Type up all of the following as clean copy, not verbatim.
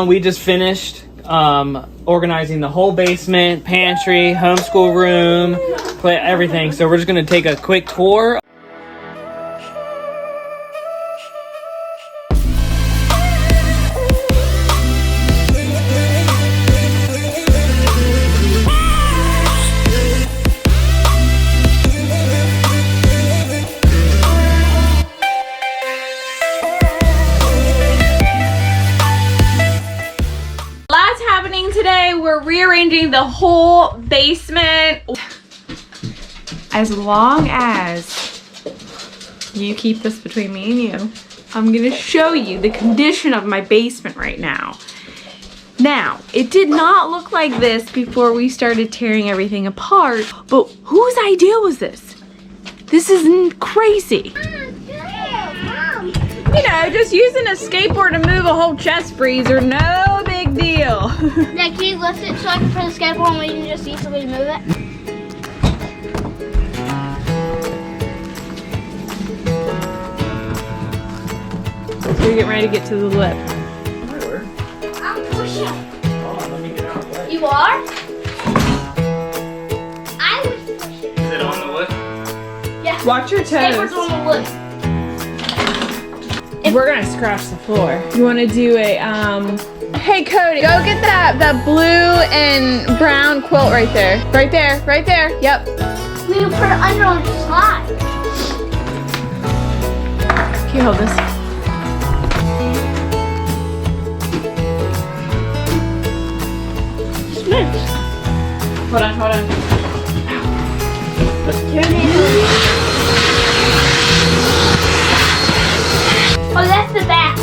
We just finished organizing the whole basement, pantry, homeschool room, everything. So we're just gonna take a quick tour. Today we're rearranging the whole basement. As long as you keep this between me and you, I'm gonna show you the condition of my basement right now. Now, it did not look like this before we started tearing everything apart, but whose idea was this? This is crazy. You know, just using a skateboard to move a whole chest freezer, no big deal. Yeah, can you lift it so I can put the skateboard and we can just easily move it? So we're getting ready to get to the lip. I'm pushing. Oh, let me get out of the way. You are? I was pushing. Is it on the wood? Yeah. Watch your toes. Skateboard's on the wood. We're gonna scratch the floor. You wanna do a, hey Cody, go get that blue and brown quilt right there. Right there, right there, yep. We can put it under on the slide. Can you hold this? Smooth. Hold on, hold on. Turn it. Oh, that's the back.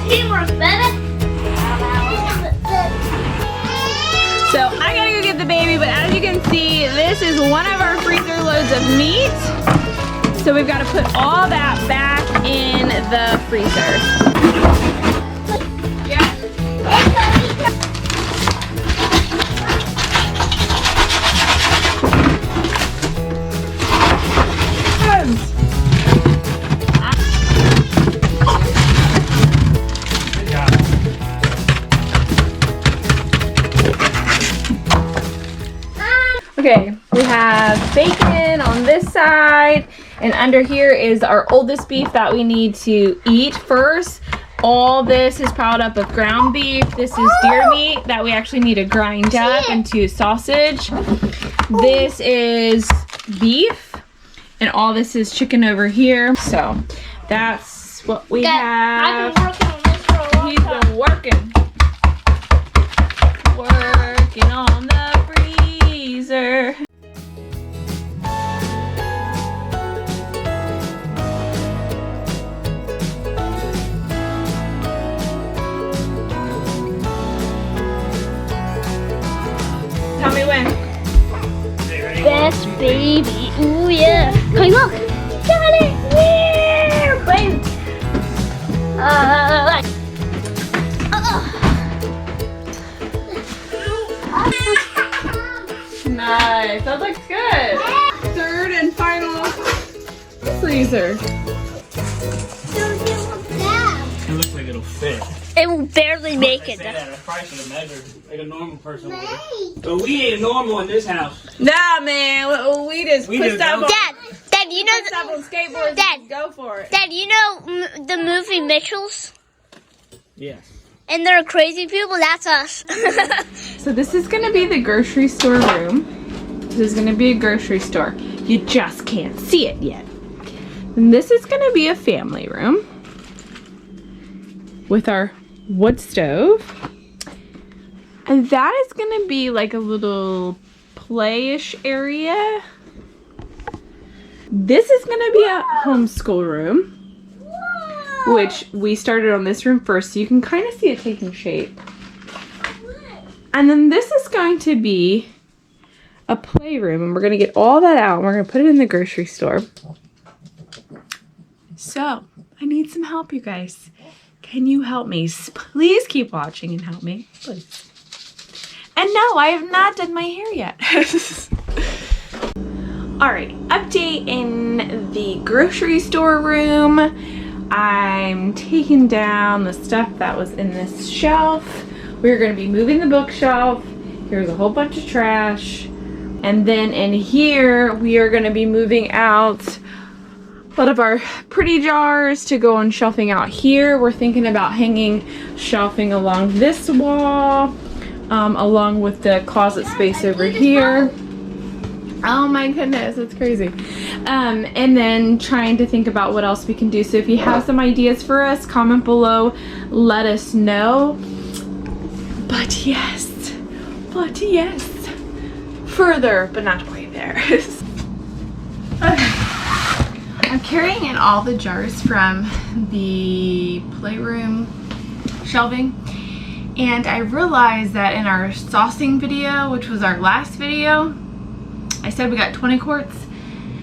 Teamwork, baby. So I gotta go get the baby, but as you can see, this is one of our freezer loads of meat. So we've got to put all that back in the freezer. Okay, we have bacon on this side, and under here is our oldest beef that we need to eat first. All this is piled up with ground beef. This is deer meat that we actually need to grind up into sausage. This is beef, and all this is chicken over here. So that's what we have. I've been working on this for a long time. He's been working on the freezer. Tell me when. Best baby. Ooh, yeah. Hey, look. Got it. Yeah, baby. Nice. That looks good. Third and final freezer. It looks like it'll fit. It will barely make it. I probably should have measured like a normal person would. But we ain't normal in this house. Nah, man. We just put stuff on. Dad, you know Stuff on skateboards. Dad, and go for it. Dad, you know the movie Mitchells? Yes. And they're crazy people. That's us. So this is gonna be the grocery store room. This is gonna be a grocery store. You just can't see it yet. And this is gonna be a family room with our wood stove. And that is gonna be like a little playish area. This is gonna be a homeschool room, which we started on this room first, so you can kind of see it taking shape. And then this is going to be a playroom, and we're gonna get all that out and we're gonna put it in the grocery store. So, I need some help, you guys. Can you help me? Please keep watching and help me, please. And no, I have not done my hair yet. Alright, update in the grocery store room. I'm taking down the stuff that was in this shelf. We're going to be moving the bookshelf. Here's a whole bunch of trash. And then in here, we are going to be moving out a lot of our pretty jars to go on shelving out here. We're thinking about hanging shelving along this wall, along with the closet space over here. Oh my goodness, that's crazy. And then trying to think about what else we can do. So if you have some ideas for us, comment below, let us know. But yes, further, but not quite there. Okay. I'm carrying in all the jars from the playroom shelving. And I realized that in our saucing video, which was our last video, I said we got 20 quarts.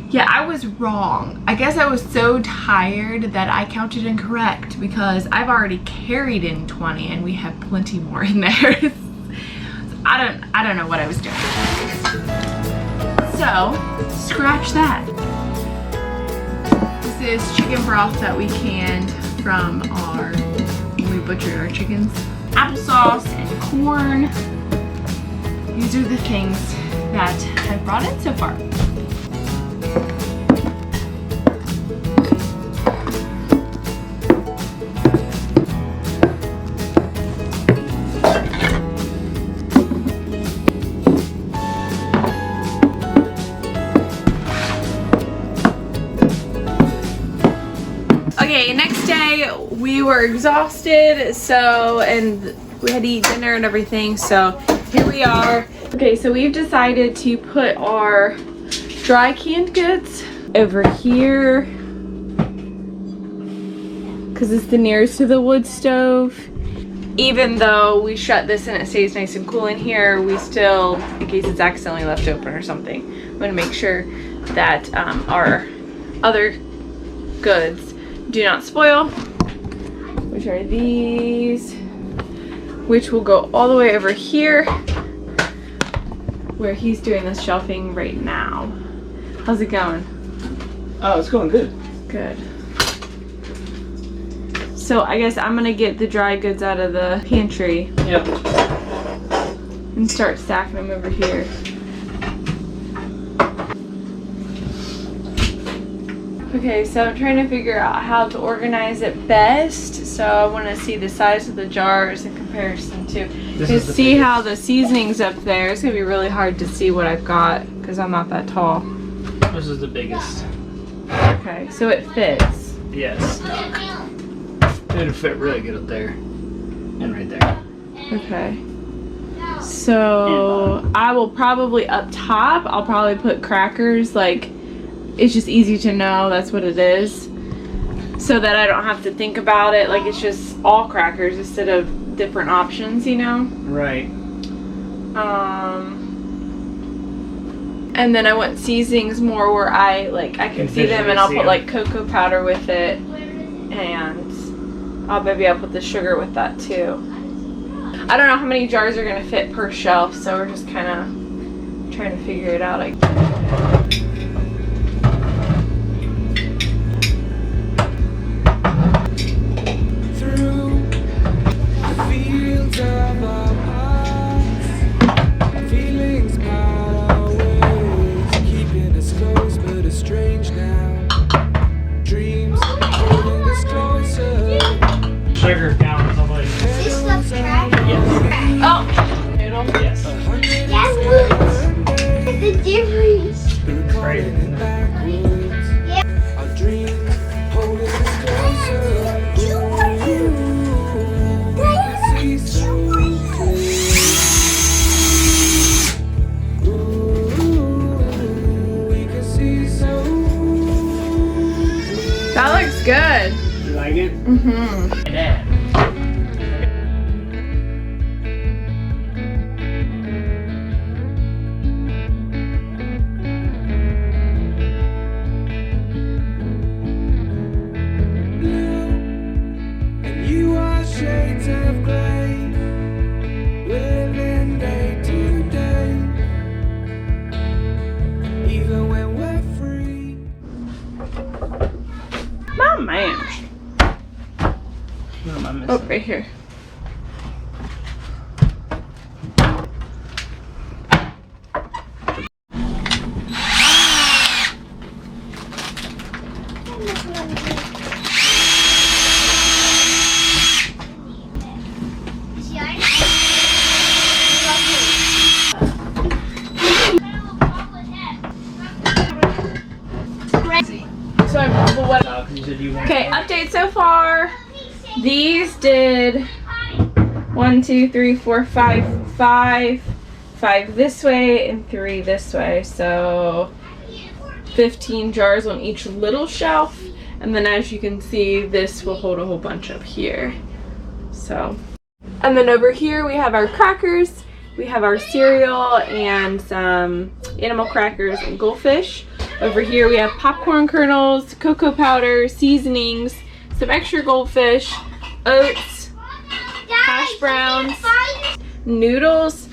Yeah, I was wrong. I guess I was so tired that I counted incorrect because I've already carried in 20 and we have plenty more in there. So I don't know what I was doing. So, scratch that. This is chicken broth that we canned from when we butchered our chickens. Applesauce and corn. These are the things that I've brought in so far. Okay, next day we were exhausted, and we had to eat dinner and everything, so here we are. Okay, so we've decided to put our dry canned goods over here because it's the nearest to the wood stove. Even though we shut this and it stays nice and cool in here, we still, in case it's accidentally left open or something, we want to make sure that our other goods do not spoil, which are these, which will go all the way over here where he's doing the shelving right now. How's it going? Oh, it's going good. Good. So I guess I'm gonna get the dry goods out of the pantry. Yep. And start stacking them over here. Okay, so I'm trying to figure out how to organize it best. So I want to see the size of the jars in comparison to. You see how the seasoning's up there. It's gonna be really hard to see what I've got because I'm not that tall. This is the biggest. Okay, so it fits. Yes. It'll fit really good up there and right there. Okay. So I will probably up top, I'll probably put crackers, like it's just easy to know that's what it is. So that I don't have to think about it, like it's just all crackers instead of different options, you know? Right. And then I want seasonings more where I can see them, and I'll put like cocoa powder with it, and maybe I'll put the sugar with that too. I don't know how many jars are gonna fit per shelf, so we're just kind of trying to figure it out. Sugar down somebody. This stuff's trash. Yes. Oh, noodle. Yes. Yes, look. The difference. Right. That looks good. You like it? Mm-hmm. Dad. Shades of gray, living day to day. Even when we're ranch. What am I missing? Oh, right here. So okay, update so far. These did 1, 2, 3, 4, 5 this way and 3 this way. So 15 jars on each little shelf. And then as you can see, this will hold a whole bunch up here. So, and then over here we have our crackers. We have our cereal and some animal crackers and goldfish. Over here we have popcorn kernels, cocoa powder, seasonings, some extra goldfish, oats, hash browns, noodles,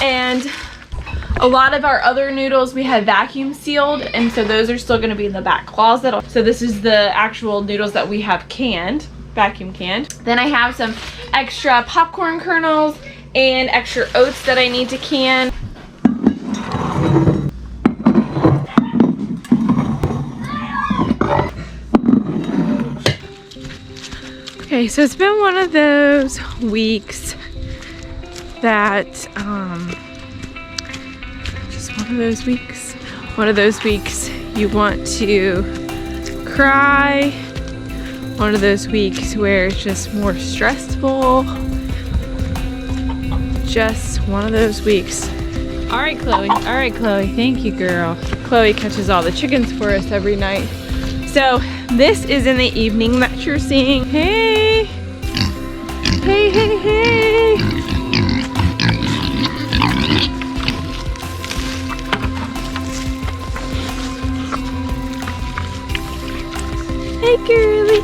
and a lot of our other noodles we have vacuum sealed, and so those are still going to be in the back closet. So this is the actual noodles that we have canned, vacuum canned. Then I have some extra popcorn kernels and extra oats that I need to can. Okay, so it's been one of those weeks that, just one of those weeks you want to cry, one of those weeks where it's just more stressful, just one of those weeks. All right, Chloe, thank you, girl. Chloe catches all the chickens for us every night. So this is in the evening that you're seeing. Hey, hey, hey, hey. Hey, girly.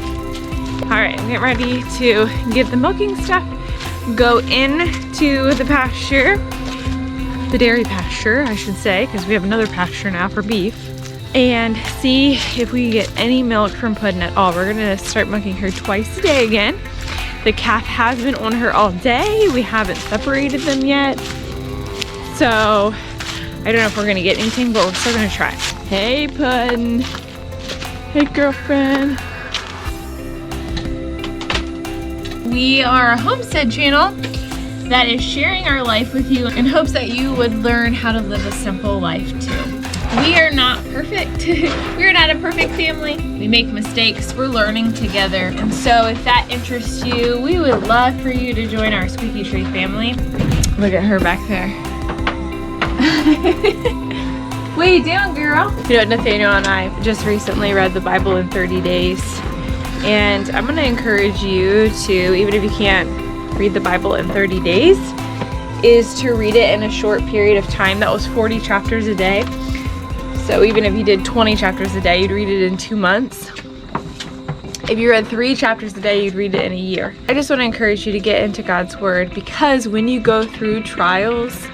All right, I'm getting ready to get the milking stuff, go into the pasture, the dairy pasture, I should say, because we have another pasture now for beef, and see if we get any milk from Puddin' at all. We're gonna start milking her twice a day again. The calf has been on her all day. We haven't separated them yet. So I don't know if we're gonna get anything, but we're still gonna try. Hey, Puddin'. Hey, girlfriend. We are a homestead channel that is sharing our life with you in hopes that you would learn how to live a simple life too. We are not perfect. We are not a perfect family. We make mistakes. We're learning together. And so if that interests you, we would love for you to join our Squeaky Tree family. Look at her back there. What are you doing, girl? You know, Nathaniel and I just recently read the Bible in 30 days. And I'm gonna encourage you to, even if you can't read the Bible in 30 days, is to read it in a short period of time. That was 40 chapters a day. So even if you did 20 chapters a day, you'd read it in 2 months. If you read 3 chapters a day, you'd read it in a year. I just want to encourage you to get into God's Word, because when you go through trials,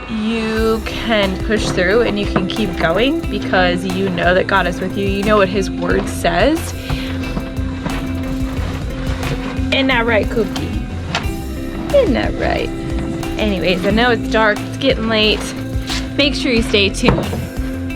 you can push through and you can keep going because you know that God is with you. You know what His Word says. Isn't that right, Cookie? Isn't that right? Anyways, I know it's dark, it's getting late. Make sure you stay tuned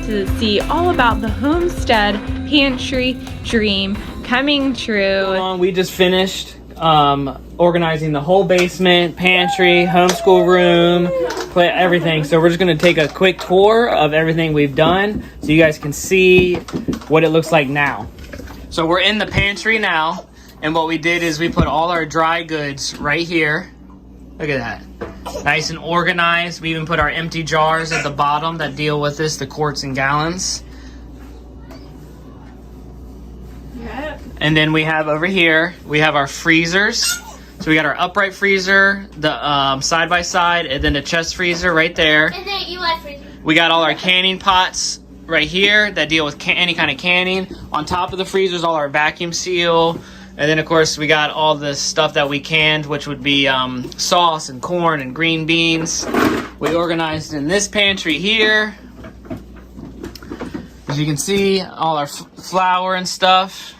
to see all about the Homestead Pantry dream coming true. We just finished organizing the whole basement, pantry, homeschool room, everything. So we're just going to take a quick tour of everything we've done so you guys can see what it looks like now. So we're in the pantry now, and what we did is we put all our dry goods right here. Look at that. Nice and organized. We even put our empty jars at the bottom that deal with this, the quarts and gallons. Yep. And then we have over here, we have our freezers. So we got our upright freezer, the side by side, and then the chest freezer right there. And then you like freezer. We got all our canning pots right here that deal with any kind of canning. On top of the freezers, all our vacuum seal. And then, of course, we got all the stuff that we canned, which would be sauce and corn and green beans. We organized in this pantry here. As you can see, all our flour and stuff.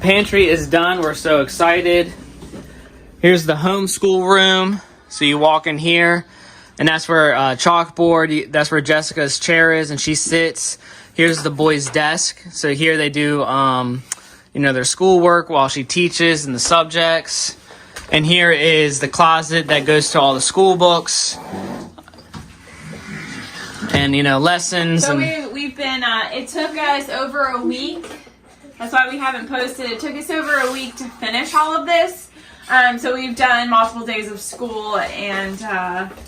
Pantry is done. We're so excited. Here's the homeschool room. So you walk in here, and that's where chalkboard, that's where Jessica's chair is, and she sits. Here's the boys' desk. So here they do, their schoolwork while she teaches and the subjects. And here is the closet that goes to all the school books and, lessons. So and we've been, it took us over a week. That's why we haven't posted. It took us over a week to finish all of this. So we've done multiple days of school, and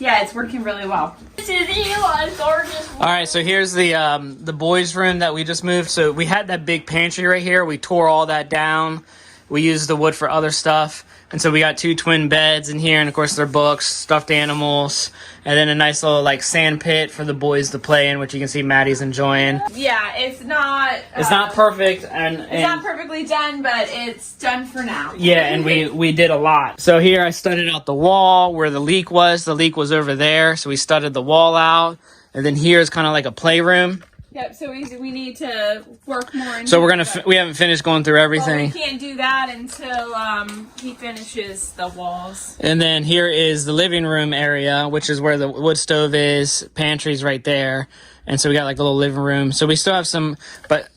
it's working really well. This is Eli's gorgeous. All right, so here's the boys' room that we just moved. So we had that big pantry right here. We tore all that down. We used the wood for other stuff. And so we got 2 twin beds in here, and of course their books, stuffed animals, and then a nice little sand pit for the boys to play in, which you can see Maddie's enjoying. Yeah, it's not perfect, and it's not perfectly done, but it's done for now. Yeah, and we did a lot. So here I studded out the wall where the leak was. The leak was over there, so we studded the wall out, and then here is kind of like a playroom. Yep, so we need to work more into So we're we it. haven't finished going through everything. Well, we can't do that until he finishes the walls. And then here is the living room area, which is where the wood stove is. Pantry's right there. And so we got like a little living room. So we still have some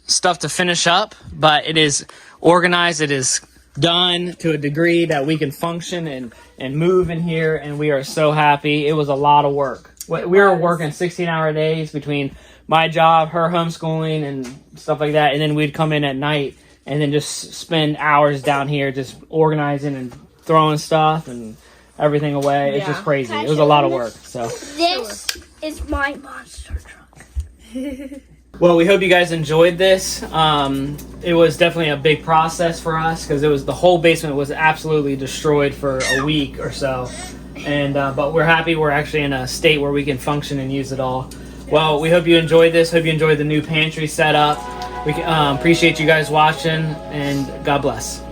stuff to finish up, but it is organized. It is done to a degree that we can function and move in here. And we are so happy. It was a lot of work. We were working 16-hour days between my job, her homeschooling, and stuff like that. And then we'd come in at night and then just spend hours down here just organizing and throwing stuff and everything away. It's just crazy. It was a lot of work. So This is my monster truck. well, we hope you guys enjoyed this. It was definitely a big process for us because the whole basement was absolutely destroyed for a week or so. And but we're happy we're actually in a state where we can function and use it all. Well, we hope you enjoyed this. Hope you enjoyed the new pantry setup. We appreciate you guys watching, and God bless.